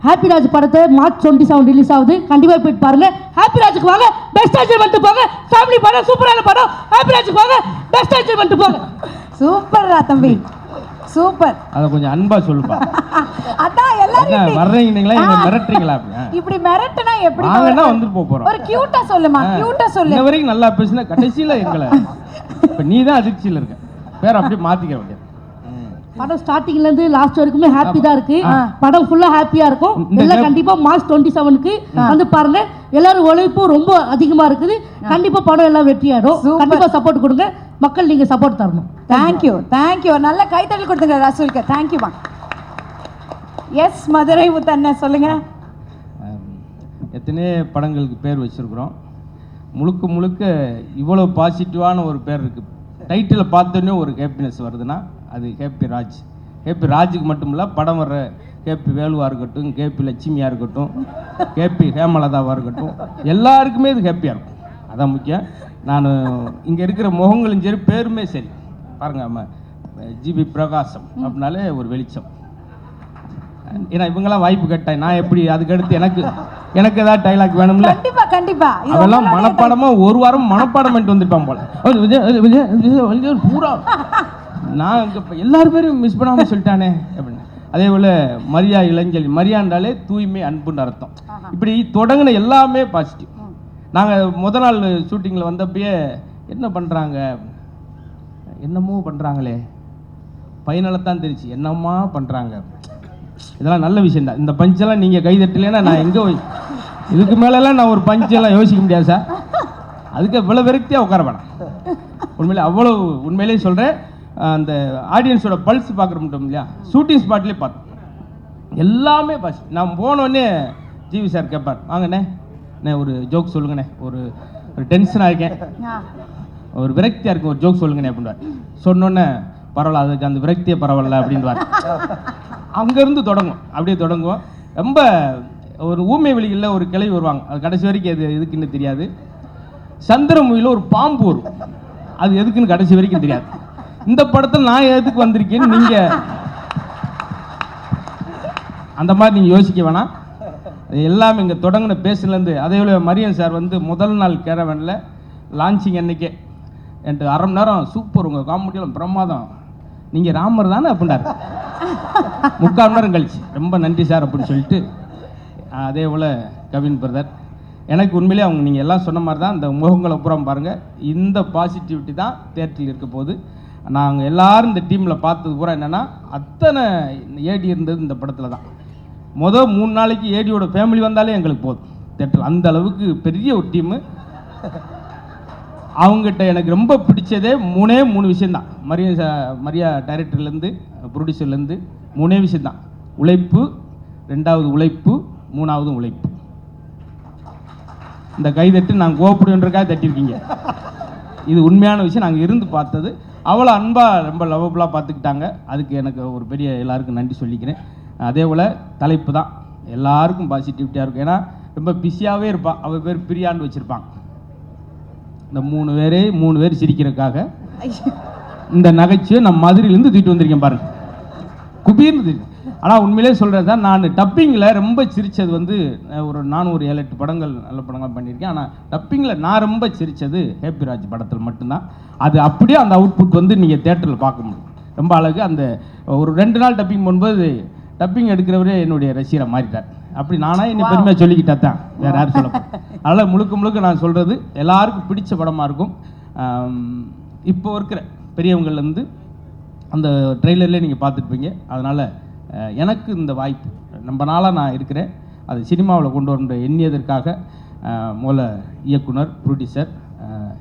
G: ஹாப்பி ராஜ் படத்தை மார்ச் 27 ரிலீஸ் ஆகுது. கண்டிப்பாக போயிட்டு பாருங்க. ஹாப்பி ராஜுக்கு வாங்க, பெஸ்ட் என்ஜாய்மெண்ட் போங்க. ஃபேமிலி படம், சூப்பரான படம். ஹாப்பி ராஜுக்கு வாங்க, பெஸ்ட் என்ஜாய்மெண்ட் போங்க.
B: சூப்பர்ரா தம்பி, சூப்பர்.
H: அத கொஞ்சம் அன்பா சொல்லுப்பா.
B: அதான் எல்லாரும்
H: வர்றீங்களா, என்ன மிரட்டுறீங்களா?
B: இப்படி மிரட்டுனா எப்படி?
H: வாங்கனா வந்து போறோம்.
B: ஒரு கியூட்டா சொல்லுமா, கியூட்டா சொல்லு.
H: இன்ன வரைக்கும் நல்லா பேசினா கடைசியில எங்களை இப்ப நீ தான் அதிர்ச்சியில இருக்க. பேர அப்படியே மாத்திக்க வேண்டியது.
G: படம் ஸ்டார்டிங்ல இருந்து லாஸ்ட் வரைக்குமே ஹாப்பி தான் இருக்கு. படம் ஃபுல்லா ஹாப்பியா இருக்கும். எல்லாம் கண்டிப்பா மார்ச் 27க்கு வந்து பாருங்க. எல்லாரும் உழைப்பும் ரொம்ப அதிகமா இருக்குது. கண்டிப்பா படம் எல்லாம் வெற்றியாடும். கண்டிப்பா சப்போர்ட் கொடுங்க மக்கள், நீங்க சப்போர்ட் தரணும்.
B: Thank you thank you. நல்ல கைத்தட்டல் கொடுத்துங்க ரசூலுக்கு. தேங்க்யூமா. எஸ் மதுரை முத்தண்ணன் சொல்லுங்க.
H: எத்தனை படங்களுக்கு பேர் வச்சிருக்கிறோம். முழுக்க முழுக்க இவ்வளவு பாசிட்டிவான ஒரு பேர் இருக்கு. டைட்டிலை பார்த்தோன்னே ஒரு ஹேப்பினஸ் வருதுன்னா அது கேபி ராஜ். கேபி ராஜுக்கு மட்டும் இல்லை, படம் வர்ற கேபி வேலுவாக இருக்கட்டும், கேபி லட்சுமியாக இருக்கட்டும், கேபி ஹேமலதாவாக இருக்கட்டும், எல்லாருக்குமே இது ஹேப்பியாக இருக்கும். அதான் முக்கியம். நான் இங்கே இருக்கிற முகங்களும் சரி, பேருமே சரி பாருங்க, ஜிபி பிரகாசம் அப்படின்னாலே ஒரு வெளிச்சம். ஏன்னா இவங்கெல்லாம் வாய்ப்பு கேட்டேன், நான் எப்படி அதுக்கடுத்து எனக்கு ஏதாவது டைலாக் வேணும்ல.
B: கண்டிப்பா கண்டிப்பா.
H: அதெல்லாம் மனப்பாடமா ஒரு வாரம் மனப்பாடம் பண்ணிட்டு வந்துருப்பான் போல. பூரா நான் எல்லாரும் பேரும் மிஸ் பண்ணாம சொல்லிட்டானே அப்படின்னு. அதே போல மரியா இளஞ்சலி, மரியாண்டாலே தூய்மை அன்புன்னு அர்த்தம். இப்படி தொடங்கின எல்லாமே பாசிட்டிவ். நாங்கள் முத நாள் ஷூட்டிங்கில் வந்தப்பயே என்ன பண்ணுறாங்க, என்னமோ பண்ணுறாங்களே, ஃபைனலை தான் தெரிச்சு என்னம்மா பண்ணுறாங்க. இதெல்லாம் நல்ல விஷயந்தான். இந்த பஞ்செல்லாம் நீங்கள் கைதட்டலைன்னா நான் எங்கே இதுக்கு மேலெல்லாம் நான் ஒரு பஞ்செல்லாம் யோசிக்க முடியாது சார். அதுக்கு இவ்வளோ விரக்தியாக உட்கார வேணாம். உண்மையிலே அவ்வளோ உண்மையிலேயே சொல்கிறேன். அந்த ஆடியன்ஸோட பல்ஸ் பார்க்குற மட்டும் இல்லையா, ஷூட்டிங் ஸ்பாட்லேயே பார்த்தோம் எல்லாமே பாஸ். நான் போனோடனே ஜிவி சார் கேட்பார், வாங்கண்ணே ஒரு ஜோக் சொல்லுங்கண்ணே, ஒரு டென்ஷனாக இருக்கேன், ஒரு விரக்தியாக இருக்கும், ஒரு ஜோக் சொல்லுங்கண்ணே அப்படின்வார். சொன்னோன்னே பரவாயில்ல, அதுக்கு அந்த விரக்தியே பரவாயில்ல அப்படின்வார். அங்கேருந்து தொடங்கும், அப்படியே தொடங்குவோம். ரொம்ப ஒரு ஊமை வெளிகளில் ஒரு கிளை வருவாங்க, அது கடைசி வரைக்கும் அது எதுக்குன்னு தெரியாது. சந்திரமுகியில் ஒரு பாம்பு வரும், அது எதுக்குன்னு கடைசி வரைக்கும் தெரியாது. இந்த படத்தில் நான் எதுக்கு வந்திருக்கேன்னு நீங்கள் அந்த மாதிரி நீங்கள் யோசிக்க வேணாம். எல்லாமே இங்கே தொடங்கின பேசுலேருந்து அதே போல் மரியன் சார் வந்து முதல் நாள் கேரவனில் லான்ச்சிங் அன்னைக்கே என்கிட்ட 1/2 மணி நேரம் சூப்பர், உங்கள் காமெடியெல்லாம் பிரமாதம், நீங்கள் ராமர் தானே அப்படின்னாரு. 3/4 மணி நேரம் கழிச்சு ரொம்ப நன்றி சார் அப்படின்னு சொல்லிட்டு, அதே போல் கவின் பிரதர், எனக்கு உண்மையிலே அவங்க நீங்கள் எல்லாம் சொன்ன மாதிரி தான் இந்த முகங்களை புறம் பாருங்கள், இந்த பாசிட்டிவிட்டி தான் தேட்டரில் இருக்க போது. நாங்கள் எல்லோரும் இந்த டீமில் பார்த்தது பூரா என்னென்னா, அத்தனை ஏடி இருந்தது இந்த படத்தில் தான். மொதல் 3 நாளைக்கு ஏடியோட ஃபேமிலி வந்தாலே எங்களுக்கு போதும் தேட்டரில், அந்த அளவுக்கு பெரிய ஒரு டீமு. அவங்ககிட்ட எனக்கு ரொம்ப பிடிச்சதே 3 விஷயந்தான். மரியா டைரக்டர்லேருந்து ப்ரொடியூசர்லேருந்து 3 விஷயந்தான். உழைப்பு, 2வது உழைப்பு, 3வது உழைப்பு. இந்த கைதட்டு நாங்கள் கோபப்படுன்றக்காக தட்டியிருக்கீங்க, இது உண்மையான விஷயம். நாங்கள் இருந்து பார்த்தது அவ்வளோ அன்பாக ரொம்ப லவபுளாக பார்த்துக்கிட்டாங்க. அதுக்கு எனக்கு ஒரு பெரிய எல்லாருக்கும் நன்றி சொல்லிக்கிறேன். அதே போல் தலைப்பு தான் எல்லாருக்கும் பாசிட்டிவிட்டியாக இருக்கும். ஏன்னா ரொம்ப பிஸியாகவே இருப்பான், அவள் பேர் பிரியான்னு வச்சுருப்பாங்க. இந்த 3 பேர் சிரிக்கிறதுக்காக இந்த நகைச்சுவை நம்ம மதுரையிலேருந்து தூக்கிட்டு வந்திருக்கேன் பாருங்க, குபீர்னு. ஆனால் உண்மையிலே சொல்கிறது தான், நான் டப்பிங்கில் ரொம்ப சிரித்தது வந்து நானும் ஒரு 7-8 படங்கள் நல்ல படங்கள் பண்ணியிருக்கேன். ஆனால் டப்பிங்கில் நான் ரொம்ப சிரித்தது ஹேப்பிராஜ் படத்தில் மட்டும்தான். அது அப்படியே அந்த அவுட்புட் வந்து நீங்கள் தேட்டரில் பார்க்க முடியும், ரொம்ப அழகு. அந்த ஒரு 2 நாள் டப்பிங் பண்ணும்போது டப்பிங் எடுக்கிறவரே என்னுடைய ரசிகரை மாறிட்டார். அப்படி நானாக என்னை பெருமையாக சொல்லிக்கிட்டா தான், வேறு யாரும் சொல்லப்போம். அதனால் முழுக்க நான் சொல்கிறது எல்லாருக்கும் பிடிச்ச படமாக இருக்கும். இப்போ இருக்கிற பெரியவங்கள்லேருந்து அந்த ட்ரெய்லர்லேயே நீங்கள் பார்த்துருப்பீங்க. அதனால் எனக்கு இந்த வாய்ப்பு ரொம்ப நாளாக நான் இருக்கிறேன், அது சினிமாவில் கொண்டு வர எண்ணியதற்காக மூல இயக்குனர், ப்ரொடியூசர்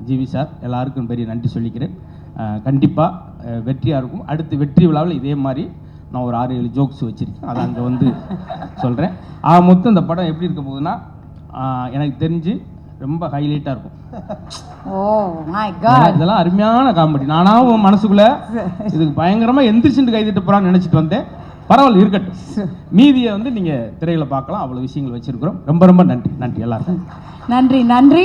H: ஜிவி சார் எல்லாருக்கும் பெரிய நன்றி சொல்லிக்கிறேன். கண்டிப்பாக வெற்றியாக இருக்கும். அடுத்து வெற்றி விழாவில் இதே மாதிரி நான் ஒரு 6-7 ஜோக்ஸ் வச்சுருக்கேன், அதை அங்கே வந்து சொல்கிறேன். மொத்தம் இந்த படம் எப்படி இருக்க போகுதுன்னா, எனக்கு தெரிஞ்சு ரொம்ப ஹைலைட்டாக இருக்கும். இதெல்லாம் அருமையான காமெடி. நானாகவும் மனசுக்குள்ளே இதுக்கு பயங்கரமாக எந்திரிச்சுட்டு கைதிட்டு போகிறான்னு நினச்சிட்டு வந்தேன். பரவாயில்ல, இருக்கட்டும். மீதியை வந்து நீங்கள் திரையில் பார்க்கலாம். அவ்வளோ விஷயங்கள் வச்சுருக்கிறோம். ரொம்ப நன்றி எல்லாருக்கும்.
B: நன்றி.